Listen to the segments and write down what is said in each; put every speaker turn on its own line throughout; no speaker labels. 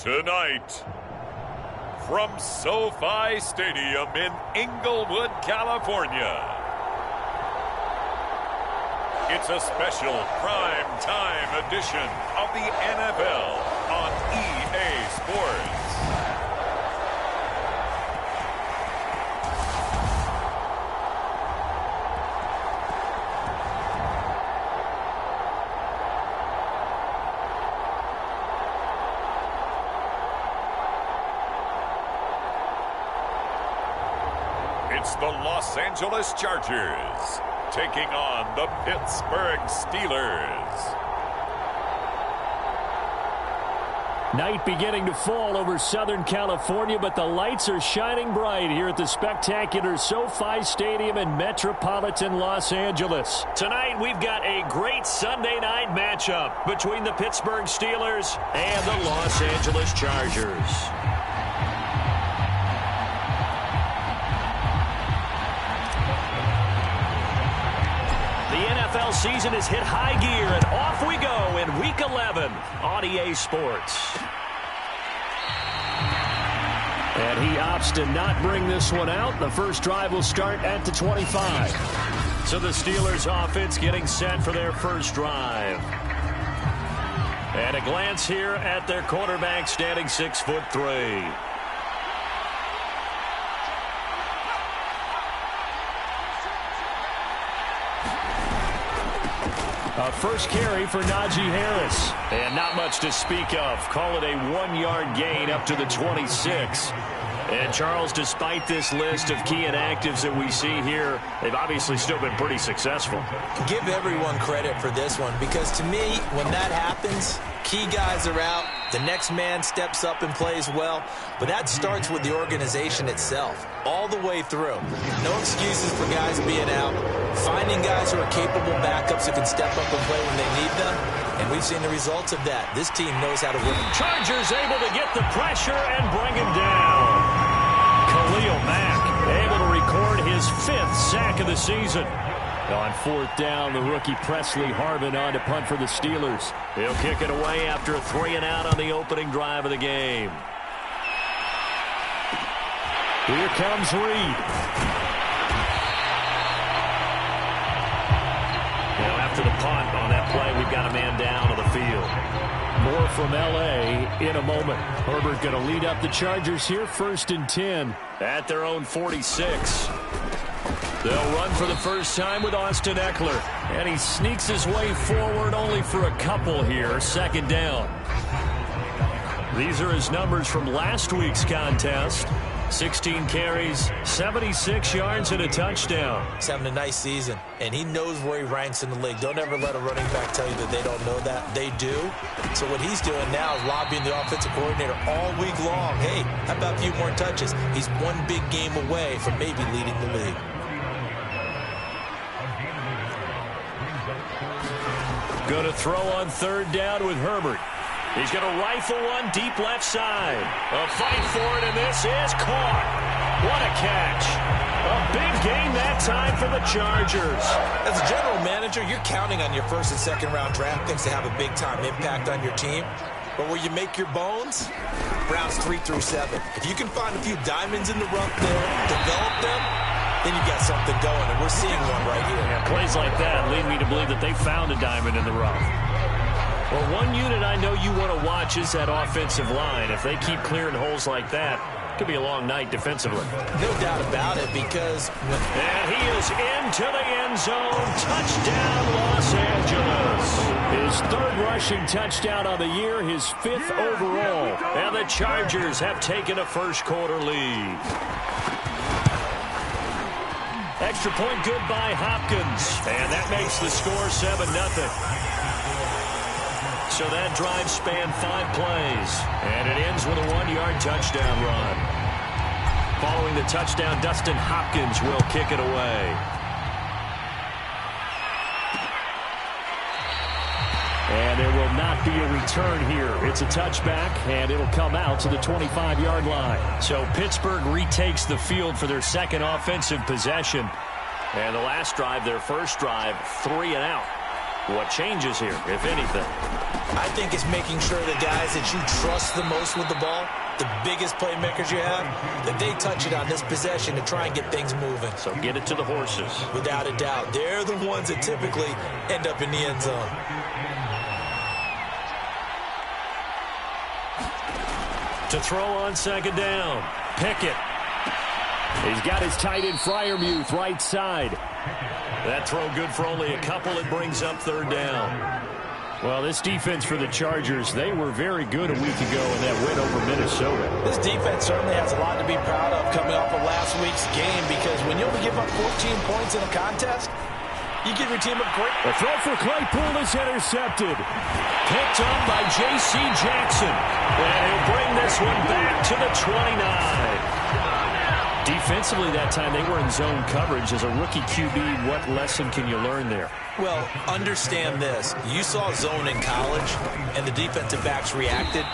Tonight, from SoFi Stadium in Inglewood, California, it's a special prime time edition of the NFL on EA Sports. It's the Los Angeles Chargers taking on the Pittsburgh Steelers.
Night beginning to fall over Southern California, but the lights are shining bright here at the spectacular SoFi Stadium in metropolitan Los Angeles. Tonight, we've got a great Sunday night matchup between the Pittsburgh Steelers and the Los Angeles Chargers. NFL season has hit high gear, and off we go in Week 11 on EA Sports. And he opts to not bring this one out. The first drive will start at the 25. So the Steelers offense getting set for their first drive. And a glance here at their quarterback, standing 6'3". First carry for Najee Harris. And not much to speak of. Call it a 1-yard gain up to the 26. And Charles, despite this list of key inactives that we see here, they've obviously still been pretty successful.
Give everyone credit for this one, because to me, when that happens, key guys are out, the next man steps up and plays well, but that starts with the organization itself, all the way through. No excuses for guys being out, finding guys who are capable backups who can step up and play when they need them, and we've seen the results of that. This team knows how to win.
Chargers able to get the pressure and bring him down. Khalil Mack able to record his 5th sack of the season. On 4th down, the rookie Presley Harvin on to punt for the Steelers. He'll kick it away after a 3-and-out on the opening drive of the game. Here comes Reed. Now after the punt on that play, we've got a man down on the field. More from L.A. in a moment. Herbert going to lead up the Chargers here, 1st and 10 at their own 46. They'll run for the first time with Austin Eckler. And he sneaks his way forward only for a couple here. 2nd down. These are his numbers from last week's contest. 16 carries, 76 yards, and a touchdown.
He's having a nice season, and he knows where he ranks in the league. Don't ever let a running back tell you that they don't know that. They do. So what he's doing now is lobbying the offensive coordinator all week long. Hey, how about a few more touches? He's one big game away from maybe leading the league.
Going to throw on 3rd down with Herbert. He's going to rifle one deep left side. A fight for it, and this is caught. What a catch. A big gain that time for the Chargers.
As a general manager, you're counting on your 1st and 2nd round draft picks to have a big-time impact on your team. But where you make your bones, rounds 3 through 7. If you can find a few diamonds in the rough there, develop them, then you got something going, and we're seeing one right here.
Yeah, plays like that lead me to believe that they found a diamond in the rough. Well, one unit I know you want to watch is that offensive line. If they keep clearing holes like that, it could be a long night defensively.
No doubt about it, because
and he is into the end zone. Touchdown, Los Angeles. His 3rd rushing touchdown of the year, his 5th overall. And the Chargers have taken a first-quarter lead. Extra point good by Hopkins. And that makes the score 7-0. So that drive spanned 5 plays. And it ends with a 1-yard touchdown run. Following the touchdown, Dustin Hopkins will kick it away. And there will not be a return here. It's a touchback, and it'll come out to the 25-yard line. So Pittsburgh retakes the field for their 2nd offensive possession. And the last drive, their first drive, 3-and-out. What changes here, if anything?
I think it's making sure the guys that you trust the most with the ball, the biggest playmakers you have, that they touch it on this possession to try and get things moving.
So get it to the horses.
Without a doubt. They're the ones that typically end up in the end zone.
To throw on second down. Pickett. He's got his tight end Freiermuth right side. That throw good for only a couple. It brings up third down. Well, this defense for the Chargers, they were very good a week ago in that win over Minnesota.
This defense certainly has a lot to be proud of coming off of last week's game, because when you only give up 14 points in a contest, you give your team a great...
The throw for Claypool is intercepted. Picked up by J.C. Jackson. And he'll bring this one back to the 29. Defensively that time, they were in zone coverage. As a rookie QB, what lesson can you learn there?
Well, understand this. You saw zone in college, and the defensive backs reacted,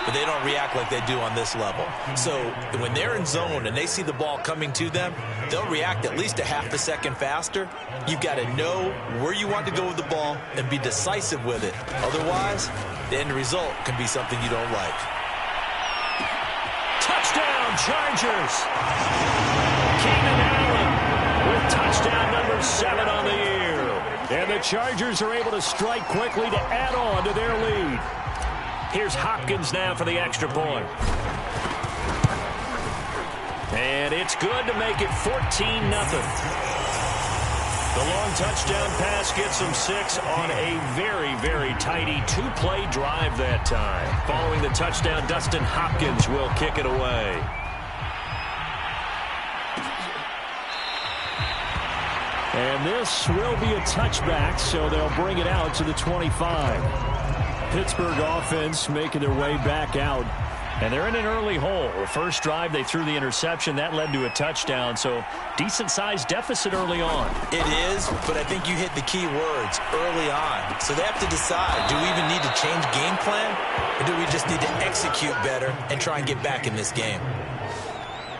but they don't react like they do on this level. So when they're in zone and they see the ball coming to them, they'll react at least a half a second faster. You've got to know where you want to go with the ball and be decisive with it. Otherwise, the end result can be something you don't like.
Touchdown, Chargers! Keenan Allen with touchdown number 7 on the year. And the Chargers are able to strike quickly to add on to their lead. Here's Hopkins now for the extra point. And it's good to make it 14-0. The long touchdown pass gets them 6 on a very, very tidy 2-play drive that time. Following the touchdown, Dustin Hopkins will kick it away. And this will be a touchback, so they'll bring it out to the 25. Pittsburgh offense making their way back out. And they're in an early hole. The first drive, they threw the interception. That led to a touchdown, so decent-sized deficit early on.
It is, but I think you hit the key words, early on. So they have to decide, do we even need to change game plan, or do we just need to execute better and try and get back in this game?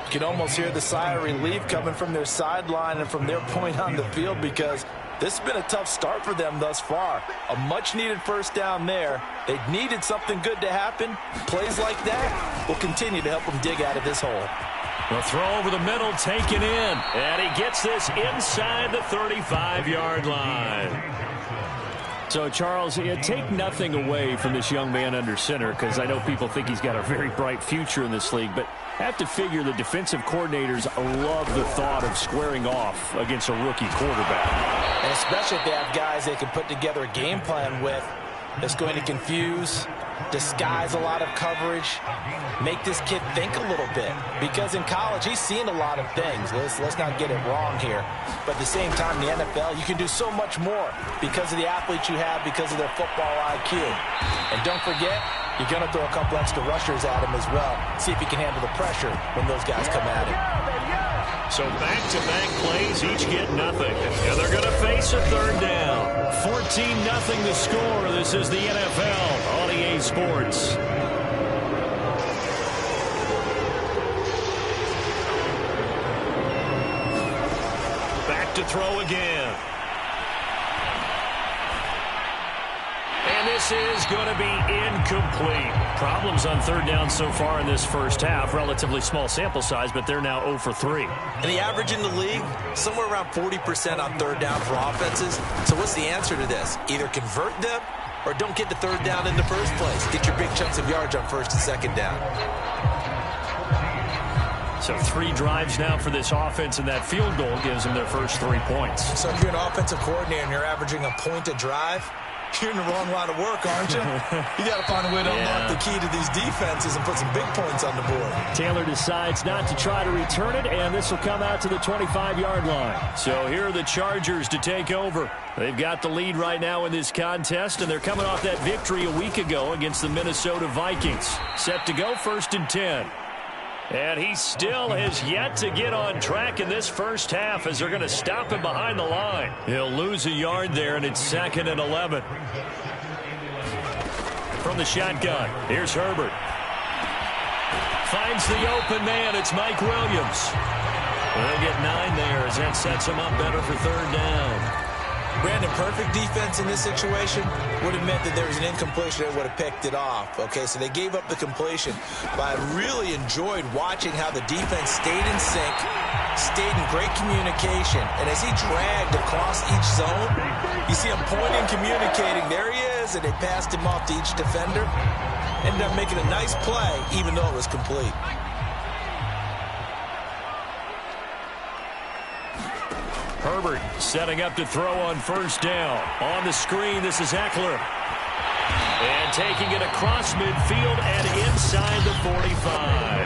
You can almost hear the sigh of relief coming from their sideline and from their point on the field, because this has been a tough start for them thus far. A much-needed first down there. They needed something good to happen. Plays like that will continue to help them dig out of this hole.
The throw over the middle, taken in. And he gets this inside the 35-yard line. So, Charles, take nothing away from this young man under center, because I know people think he's got a very bright future in this league, but I have to figure the defensive coordinators love the thought of squaring off against a rookie quarterback.
And especially if they have guys they can put together a game plan with that's going to confuse, disguise a lot of coverage, make this kid think a little bit. Because in college, he's seen a lot of things. Let's not get it wrong here. But at the same time, in the NFL, you can do so much more because of the athletes you have, because of their football IQ. And don't forget, you're going to throw a couple extra rushers at him as well. See if he can handle the pressure when those guys come at him.
So back-to-back plays, each get nothing. And they're going to face a third down. 14-0 the score. This is the NFL on EA Sports. Back to throw again. And this is going to be incomplete. Problems on third down so far in this first half. Relatively small sample size, but they're now 0 for 3.
And the average in the league, somewhere around 40% on third down for offenses. So what's the answer to this? Either convert them or don't get the third down in the first place. Get your big chunks of yards on first and second down.
So 3 drives now for this offense, and that field goal gives them their first 3 points.
So if you're an offensive coordinator and you're averaging a point a drive, you're in the wrong line of work, aren't you? You got to find a way to unlock the key to these defenses and put some big points on the board.
Taylor decides not to try to return it, and this will come out to the 25-yard line. So here are the Chargers to take over. They've got the lead right now in this contest, and they're coming off that victory a week ago against the Minnesota Vikings. Set to go, 1st and 10. And he still has yet to get on track in this first half, as they're going to stop him behind the line. He'll lose a yard there, and it's 2nd and 11. From the shotgun, here's Herbert. Finds the open man. It's Mike Williams. They'll get 9 there, as that sets him up better for third down.
Brandon, perfect defense in this situation would have meant that there was an incompletion that would have picked it off. Okay, so they gave up the completion. But I really enjoyed watching how the defense stayed in sync, stayed in great communication. And as he dragged across each zone, you see him pointing, communicating. There he is, and they passed him off to each defender. Ended up making a nice play, even though it was complete.
Herbert setting up to throw on first down. On the screen, this is Eckler. And taking it across midfield and inside the 45.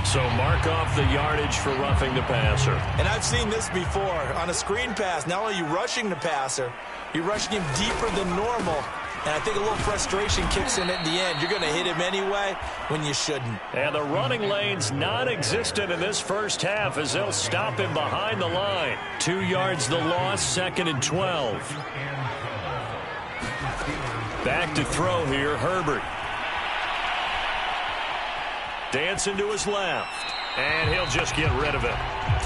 So mark off the yardage for roughing the passer.
And I've seen this before. On a screen pass, not only are you rushing the passer, you're rushing him deeper than normal. And I think a little frustration kicks in at the end. You're going to hit him anyway when you shouldn't.
And the running lane's non-existent in this first half as they'll stop him behind the line. 2 yards the loss, 2nd and 12. Back to throw here, Herbert. Dancing to his left. And he'll just get rid of it.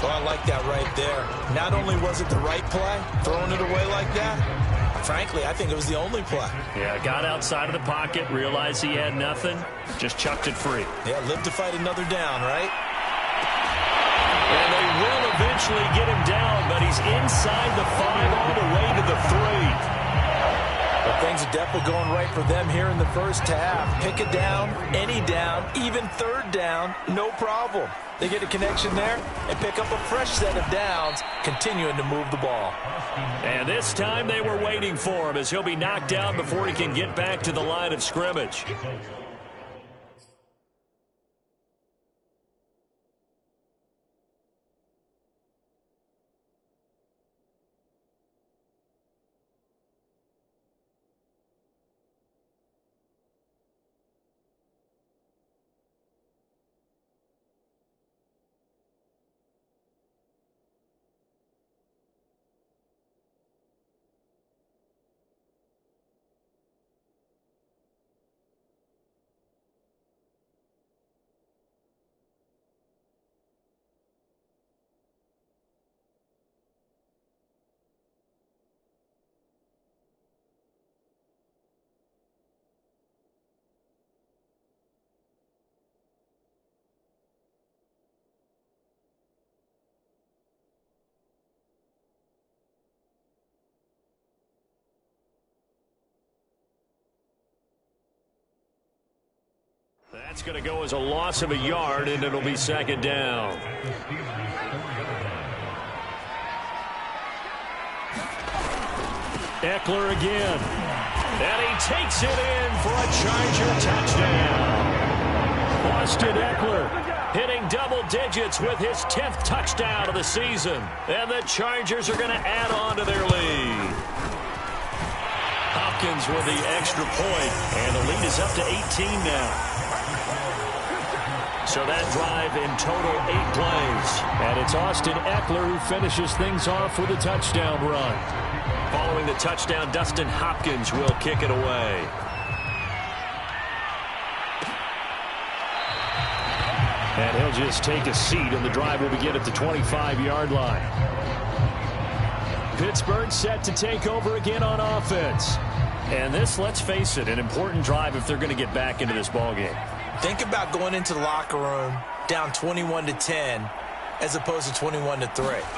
Oh, I like that right there. Not only was it the right play, throwing it away like that, frankly, I think it was the only play.
Yeah, got outside of the pocket, realized he had nothing, just chucked it free.
Yeah, live to fight another down, right?
And they will eventually get him down, but he's inside the 5 all the way to the 3.
But things are definitely going right for them here in the first half. Pick a down, any down, even third down, no problem. They get a connection there and pick up a fresh set of downs, continuing to move the ball.
And this time they were waiting for him as he'll be knocked down before he can get back to the line of scrimmage. That's going to go as a loss of a yard, and it'll be 2nd down. Eckler again. And he takes it in for a Charger touchdown. Austin Eckler hitting double digits with his 10th touchdown of the season. And the Chargers are going to add on to their lead. Hopkins with the extra point, and the lead is up to 18 now. So that drive in total 8 plays. And it's Austin Eckler who finishes things off with a touchdown run. Following the touchdown, Dustin Hopkins will kick it away. And he'll just take a seat, and the drive will begin at the 25-yard line. Pittsburgh set to take over again on offense. And this, let's face it, an important drive if they're going to get back into this ballgame.
Think about going into the locker room down 21-10 as opposed to 21-3.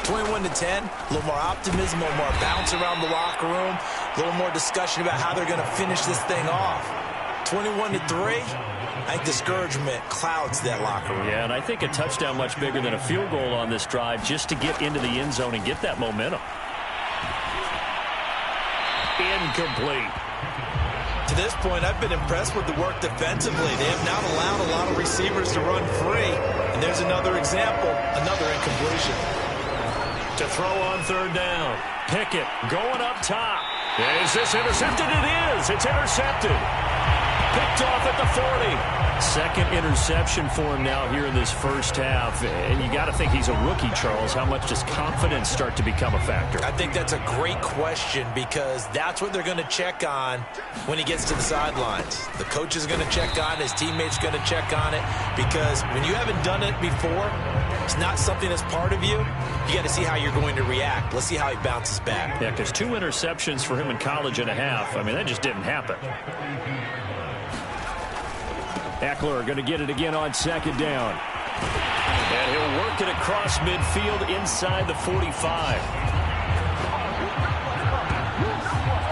21-10, a little more optimism, a little more bounce around the locker room, a little more discussion about how they're going to finish this thing off. 21-3, I think discouragement clouds that locker room.
Yeah, and I think a touchdown much bigger than a field goal on this drive just to get into the end zone and get that momentum. Incomplete.
To this point, I've been impressed with the work defensively. They have not allowed a lot of receivers to run free. And there's another example, another incompletion.
To throw on 3rd down. Pickett going up top. Is this intercepted? It is. It's intercepted. Picked off at the 40. Second interception for him now here in this first half. And you got to think he's a rookie, Charles. How much does confidence start to become a factor?
I think that's a great question because that's what they're going to check on when he gets to the sidelines. The coach is going to check on it. His teammates are going to check on it because when you haven't done it before, it's not something that's part of you. You got to see how you're going to react. Let's see how he bounces back.
Yeah, because 2 interceptions for him in college and a half. I mean, that just didn't happen. Ekeler going to get it again on second down. And he'll work it across midfield inside the 45.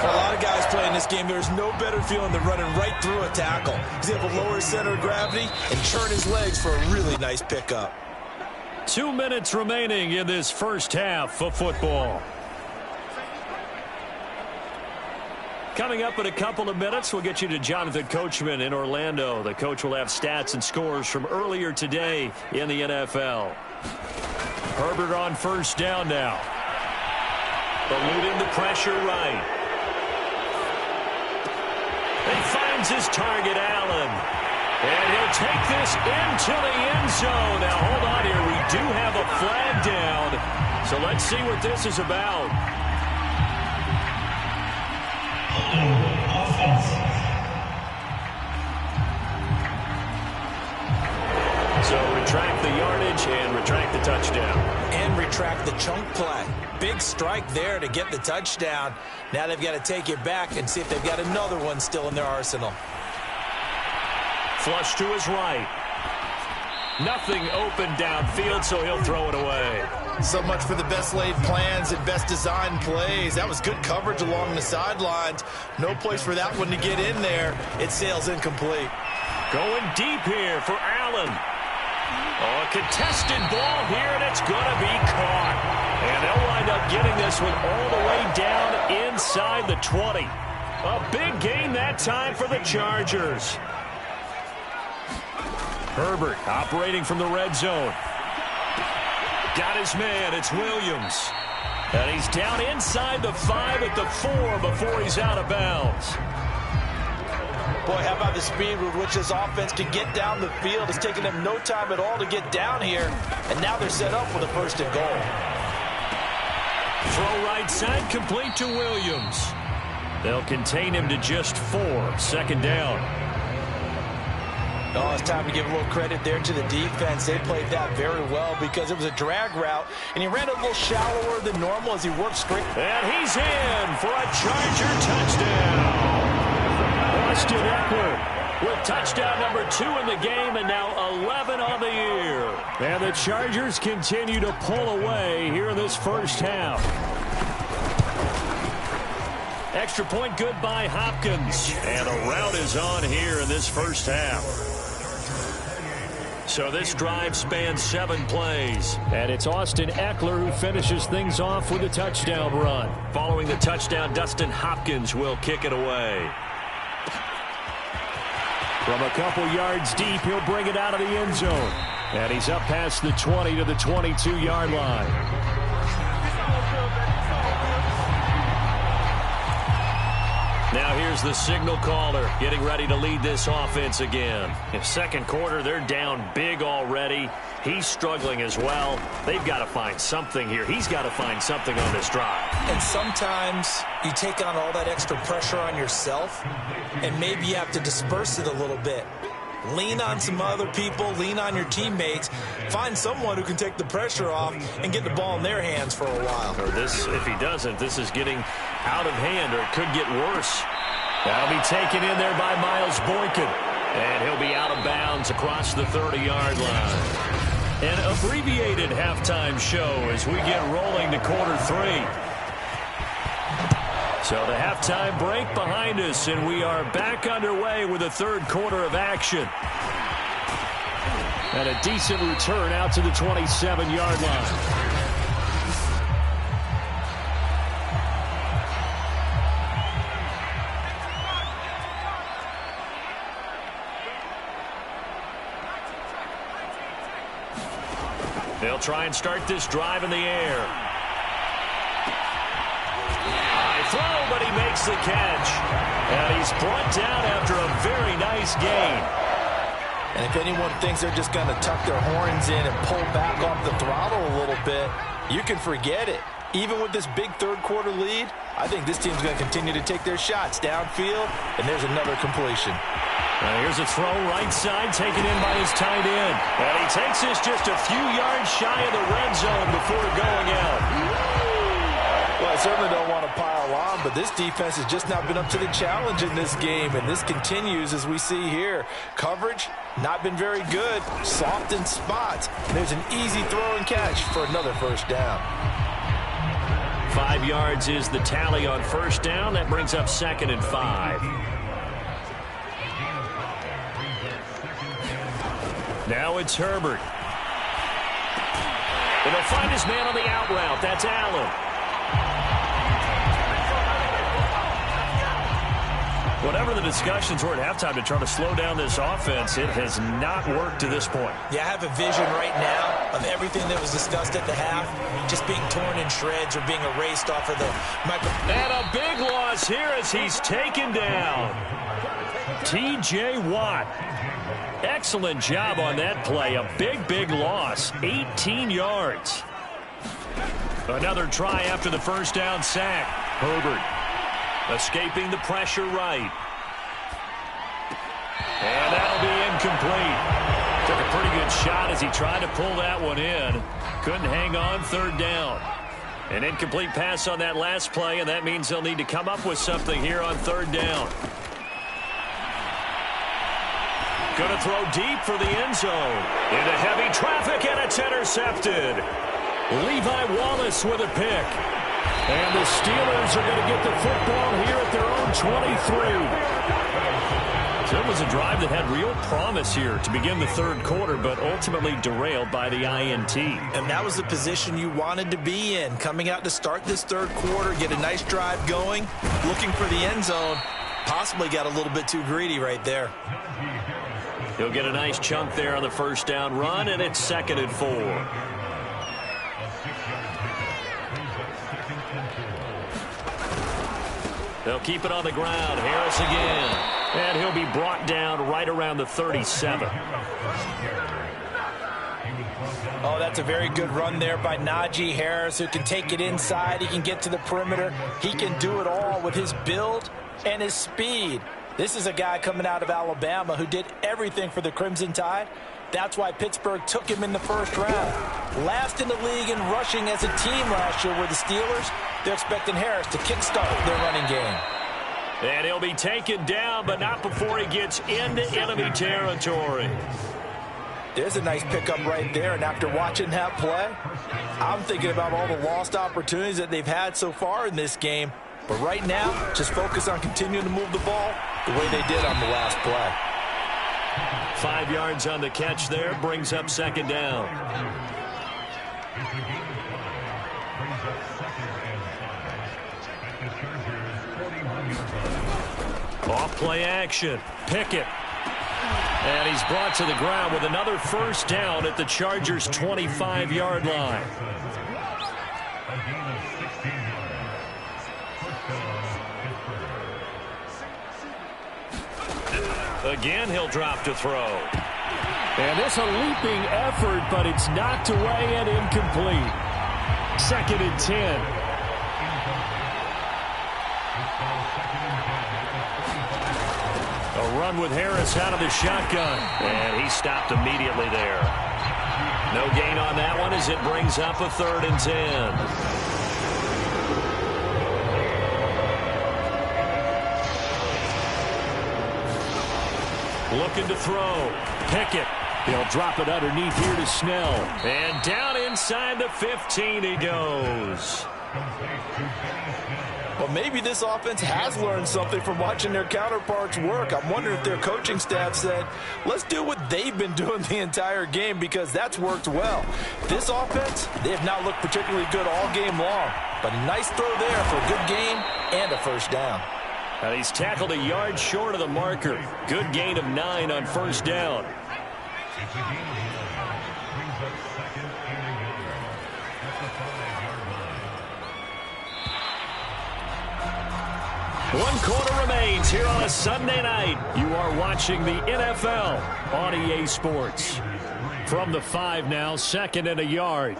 For a lot of guys playing this game, there's no better feeling than running right through a tackle. He's able to lower his center of gravity and churn his legs for a really nice pickup.
2 minutes remaining in this first half of football. Coming up in a couple of minutes, we'll get you to Jonathan Coachman in Orlando. The coach will have stats and scores from earlier today in the NFL. Herbert on first down now. Eluding the pressure right. He finds his target, Allen. And he'll take this into the end zone. Now, hold on here. We do have a flag down. So let's see what this is about. So retract the yardage and retract the touchdown.
And retract the chunk play. Big strike there to get the touchdown. Now they've got to take it back and see if they've got another one still in their arsenal.
Flush to his right. Nothing open downfield, so he'll throw it away.
So much for the best laid plans and best designed plays. That was good coverage along the sidelines. No place for that one to get in there. It sails incomplete.
Going deep here for Allen. Oh, a contested ball here, and it's going to be caught. And they'll wind up getting this one all the way down inside the 20. A big gain that time for the Chargers. Herbert operating from the red zone. Got his man. It's Williams. And he's down inside the 5 at the 4 before he's out of bounds.
Boy, how about the speed with which this offense can get down the field? It's taken them no time at all to get down here. And now they're set up for the first and goal.
Throw right side complete to Williams. They'll contain him to just 4. Second down.
Oh, it's time to give a little credit there to the defense. They played that very well because it was a drag route, and he ran a little shallower than normal as he worked straight.
And he's in for a Charger touchdown. Austin Ekeler with touchdown number 2 in the game, and now 11 on the year. And the Chargers continue to pull away here in this first half. Extra point good by Hopkins. And a route is on here in this first half. So this drive spans 7 plays. And it's Austin Ekeler who finishes things off with a touchdown run. Following the touchdown, Dustin Hopkins will kick it away. From a couple yards deep, he'll bring it out of the end zone. And he's up past the 20 to the 22-yard line. Now here's the signal caller getting ready to lead this offense again. In second quarter, they're down big already. He's struggling as well. They've got to find something here. He's got to find something on this drive.
And sometimes you take on all that extra pressure on yourself, and maybe you have to disperse it a little bit. Lean on some other people, lean on your teammates, find someone who can take the pressure off and get the ball in their hands for a while.
Or this, if he doesn't, this is getting out of hand, or it could get worse. That'll be taken in there by Miles Boykin. And he'll be out of bounds across the 30-yard line. An abbreviated halftime show as we get rolling to quarter 3. So the halftime break behind us, and we are back underway with the third quarter of action. And a decent return out to the 27-yard line. They'll try and start this drive in the air. High throw, but he makes the catch. And he's brought down after a very nice gain.
And if anyone thinks they're just going to tuck their horns in and pull back off the throttle a little bit, you can forget it. Even with this big third-quarter lead, I think this team's going to continue to take their shots downfield, and there's another completion.
Here's a throw right side, taken in by his tight end. And he takes this just a few yards shy of the red zone before going out.
Well, I certainly don't want to pile on, but this defense has just not been up to the challenge in this game, and this continues as we see here. Coverage, not been very good, soft in spots. There's an easy throw and catch for another first down.
5 yards is the tally on first down. That brings up 2nd and 5. Now it's Herbert. And he'll find his man on the out route. That's Allen. Whatever the discussions were at halftime to try to slow down this offense, it has not worked to this point.
Yeah, I have a vision right now of everything that was discussed at the half just being torn in shreds or being erased off of the microphone.
And a big loss here as he's taken down. T.J. Watt. Excellent job on that play. A big loss. 18 yards. Another try after the first down sack. Herbert escaping the pressure right. And that'll be incomplete. Took a pretty good shot as he tried to pull that one in. Couldn't hang on, third down. An incomplete pass on that last play, and that means they'll need to come up with something here on third down. Going to throw deep for the end zone. Into heavy traffic, and it's intercepted. Levi Wallace with a pick. And the Steelers are going to get the football here at their own 23. So it was a drive that had real promise here to begin the third quarter, but ultimately derailed by the INT.
And that was the position you wanted to be in. Coming out to start this third quarter, get a nice drive going, looking for the end zone. Possibly got a little bit too greedy right there.
He'll get a nice chunk there on the first down run, and it's 2nd and 4. They'll keep it on the ground. Harris again. And he'll be brought down right around the 37.
Oh, that's a very good run there by Najee Harris, who can take it inside. He can get to the perimeter. He can do it all with his build and his speed. This is a guy coming out of Alabama who did everything for the Crimson Tide. That's why Pittsburgh took him in the first round. Last in the league in rushing as a team last year were the Steelers. They're expecting Harris to kickstart their running game.
And he'll be taken down, but not before he gets into enemy territory.
There's a nice pickup right there, and after watching that play, I'm thinking about all the lost opportunities that they've had so far in this game. But right now, just focus on continuing to move the ball the way they did on the last play.
5 yards on the catch there, brings up 2nd down. Off play action. Pickett. And he's brought to the ground with another first down at the Chargers' 25-yard line. Again, he'll drop to throw. And it's a leaping effort, but it's knocked away and incomplete. 2nd and 10. A run with Harris out of the shotgun. And he stopped immediately there. No gain on that one as it brings up a 3rd and 10. Looking to throw. Pickett. He'll drop it underneath here to Snell. And down inside the 15 he goes.
Well, maybe this offense has learned something from watching their counterparts work. I'm wondering if their coaching staff said, let's do what they've been doing the entire game, because that's worked well. This offense, they have not looked particularly good all game long. But a nice throw there for a good gain and a first down.
And he's tackled a yard short of the marker. Good gain of 9 on first down. 1 quarter remains here on a Sunday night. You are watching the NFL on EA Sports. From the 5 now, 2nd and a yard.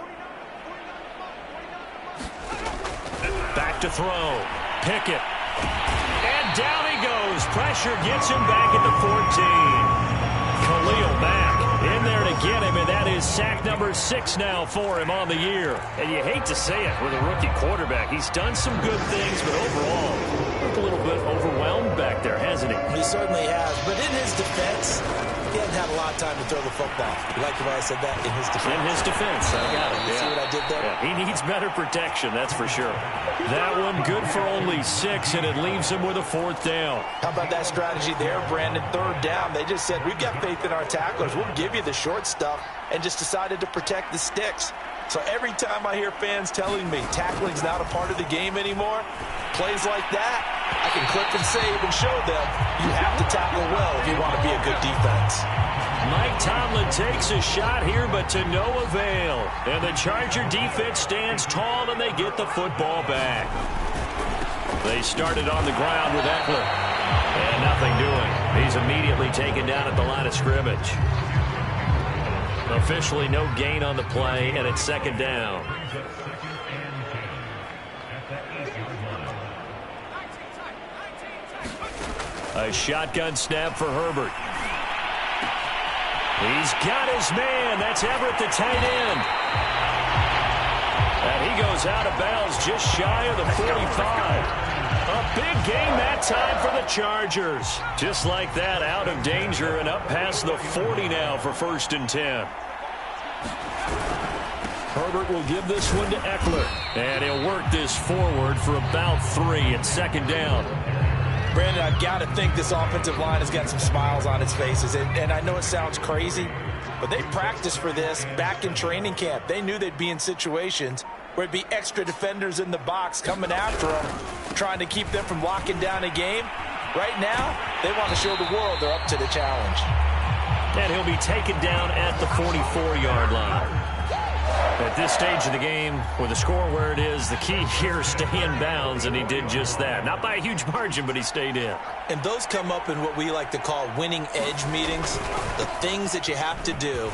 Back to throw. Pickett. And down he goes. Pressure gets him back at the 14. Khalil Mack in there to get him, and that is sack number 6 now for him on the year. And you hate to say it with a rookie quarterback. He's done some good things, but overall, looked a little bit overwhelmed back there, hasn't he?
He certainly has, but in his defense, he hasn't had a lot of time to throw the football. You like the way I said that? In his defense.
In his defense. I got it.
You see what I did there?
Yeah, he needs better protection, that's for sure. That one good for only 6, and it leaves him with a 4th down.
How about that strategy there, Brandon? 3rd down. They just said, we've got faith in our tacklers. We'll give you the short stuff, and just decided to protect the sticks. So every time I hear fans telling me tackling's not a part of the game anymore, plays like that, I can click and save and show them you have to tackle well if you want to be a good defense.
Mike Tomlin takes a shot here, but to no avail. And the Charger defense stands tall, and they get the football back. They started on the ground with Eckler. And nothing doing. He's immediately taken down at the line of scrimmage. Officially no gain on the play, and it's 2nd down. A shotgun snap for Herbert. He's got his man. That's Everett, the tight end. And he goes out of bounds just shy of the 45. A big game that time for the Chargers. Just like that, out of danger and up past the 40 now for 1st and 10. Herbert will give this one to Eckler. And he'll work this forward for about 3 at 2nd down.
Brandon, I've got to think this offensive line has got some smiles on its faces. And I know it sounds crazy, but they practiced for this back in training camp. They knew they'd be in situations where it'd be extra defenders in the box coming after them, trying to keep them from locking down a game. Right now, they want to show the world they're up to the challenge.
And he'll be taken down at the 44-yard line. At this stage of the game, with the score where it is, the key here is stay in bounds, and he did just that. Not by a huge margin, but he stayed in.
And those come up in what we like to call winning edge meetings. The things that you have to do,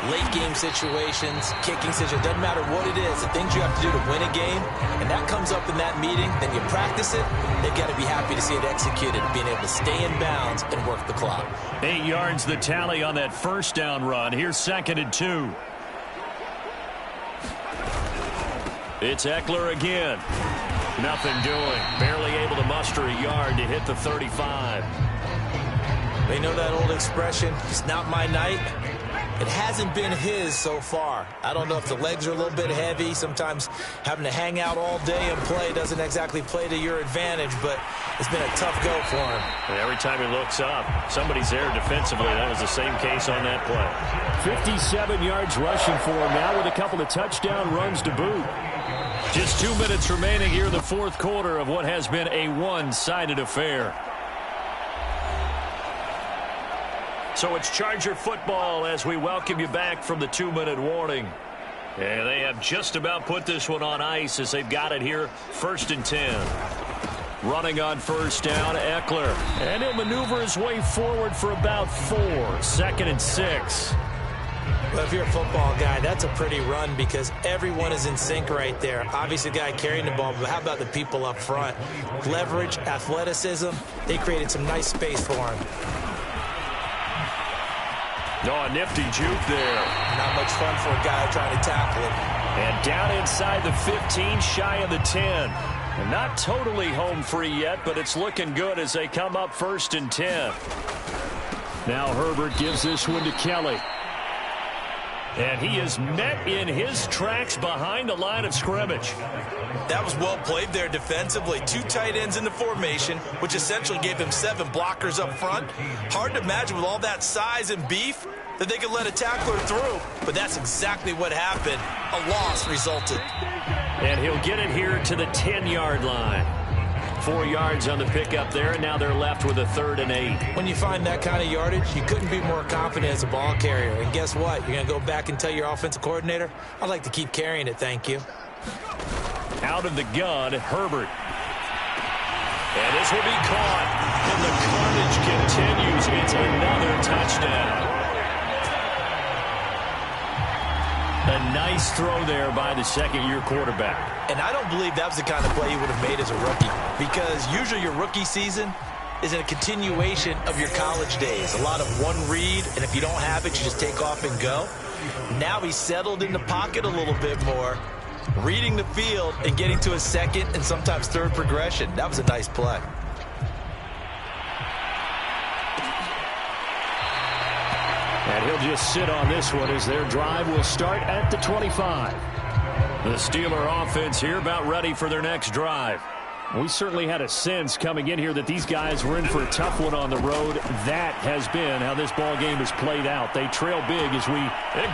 late game situations, kicking situations, doesn't matter what it is, the things you have to do to win a game, and that comes up in that meeting, then you practice it, they've got to be happy to see it executed, being able to stay in bounds and work the clock.
8 yards the tally on that 1st down run. Here's 2nd and 2. It's Eckler again. Nothing doing. Barely able to muster a yard to hit the 35.
They know that old expression, it's not my night. It hasn't been his so far. I don't know if the legs are a little bit heavy. Sometimes having to hang out all day and play doesn't exactly play to your advantage, but it's been a tough go for him.
And every time he looks up, somebody's there defensively. That was the same case on that play. 57 yards rushing for him now with a couple of touchdown runs to boot. Just 2 minutes remaining here in the 4th quarter of what has been a one-sided affair. So it's Charger football as we welcome you back from the 2-minute warning. And they have just about put this one on ice as they've got it here, 1st and 10. Running on 1st down, Eckler. And he'll maneuver his way forward for about 4. 2nd and 6.
Well, if you're a football guy, that's a pretty run because everyone is in sync right there. Obviously, the guy carrying the ball, but how about the people up front? Leverage, athleticism, they created some nice space for him.
Oh, a nifty juke there.
Not much fun for a guy trying to tackle him.
And down inside the 15, shy of the 10. And not totally home free yet, but it's looking good as they come up 1st and 10. Now Herbert gives this one to Kelly. And he is met in his tracks behind the line of scrimmage.
That was well played there defensively. 2 tight ends in the formation, which essentially gave him 7 blockers up front. Hard to imagine with all that size and beef that they could let a tackler through. But that's exactly what happened. A loss resulted.
And he'll get it here to the 10-yard line. 4 yards on the pickup there, and now they're left with a 3rd and 8.
When you find that kind of yardage, you couldn't be more confident as a ball carrier. And guess what? You're going to go back and tell your offensive coordinator, I'd like to keep carrying it, thank you.
Out of the gun, Herbert. And this will be caught. And the carnage continues. It's another touchdown. A nice throw there by the second-year quarterback.
And I don't believe that was the kind of play he would have made as a rookie, because usually your rookie season is a continuation of your college days. A lot of one read, and if you don't have it, you just take off and go. Now he's settled in the pocket a little bit more, reading the field and getting to a second and sometimes third progression. That was a nice play.
And he'll just sit on this one as their drive will start at the 25. The Steeler offense here about ready for their next drive. We certainly had a sense coming in here that these guys were in for a tough one on the road. That has been how this ball game has played out. They trail big as we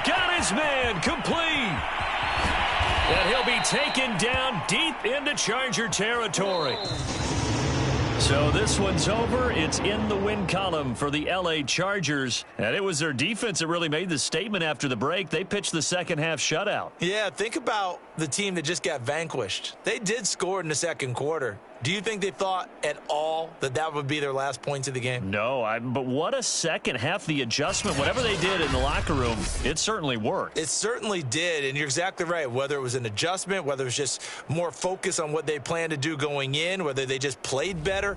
got his man complete. And he'll be taken down deep into Charger territory. So this one's over. It's in the win column for the L.A. Chargers. And it was their defense that really made the statement after the break. They pitched the second-half shutout.
Yeah, think about the team that just got vanquished. They did score in the second quarter. Do you think they thought at all that that would be their last points of the game?
No, but what a second half. The adjustment, whatever they did in the locker room, it certainly worked.
It certainly did, and you're exactly right. Whether it was an adjustment, whether it was just more focus on what they planned to do going in, whether they just played better.